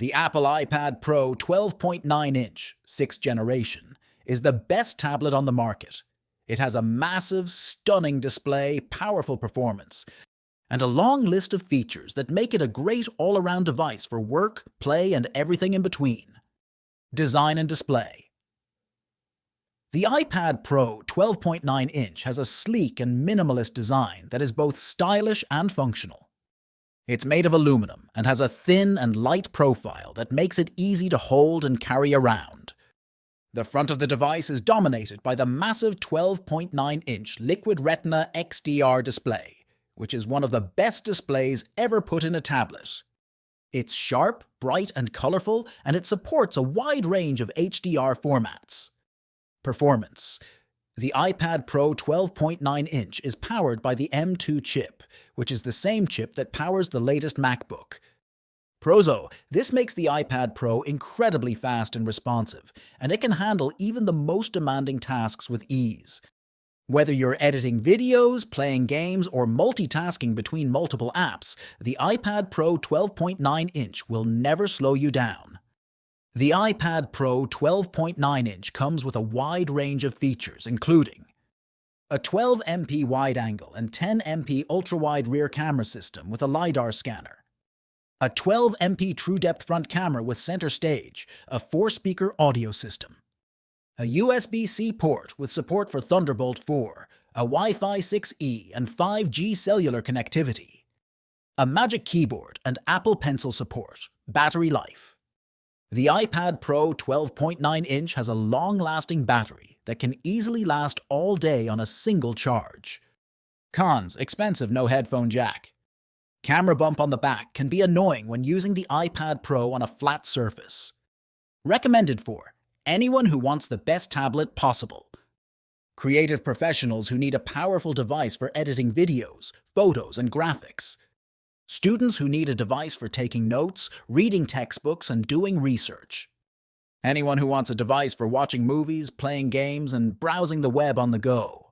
The Apple iPad Pro 12.9-inch, 6th generation, is the best tablet on the market. It has a massive, stunning display, powerful performance, and a long list of features that make it a great all-around device for work, play, and everything in between. Design and display. The iPad Pro 12.9-inch has a sleek and minimalist design that is both stylish and functional. It's made of aluminum and has a thin and light profile that makes it easy to hold and carry around. The front of the device is dominated by the massive 12.9-inch liquid Retina XDR display, which is one of the best displays ever put in a tablet. It's sharp, bright, and colorful, and it supports a wide range of HDR formats. Performance. The iPad Pro 12.9-inch is powered by the M2 chip, which is the same chip that powers the latest MacBook. Prozo, this makes the iPad Pro incredibly fast and responsive, and it can handle even the most demanding tasks with ease. Whether you're editing videos, playing games, or multitasking between multiple apps, the iPad Pro 12.9-inch will never slow you down. The iPad Pro 12.9-inch comes with a wide range of features, including a 12MP wide-angle and 10MP ultra-wide rear camera system with a LiDAR scanner, a 12MP true-depth front camera with center stage, a 4-speaker audio system, a USB-C port with support for Thunderbolt 4, a Wi-Fi 6E and 5G cellular connectivity, a Magic Keyboard and Apple Pencil support, battery life. The iPad Pro 12.9-inch has a long-lasting battery that can easily last all day on a single charge. Cons: expensive, no headphone jack. Camera bump on the back can be annoying when using the iPad Pro on a flat surface. Recommended for anyone who wants the best tablet possible. Creative professionals who need a powerful device for editing videos, photos, and graphics. Students who need a device for taking notes, reading textbooks, and doing research. Anyone who wants a device for watching movies, playing games, and browsing the web on the go.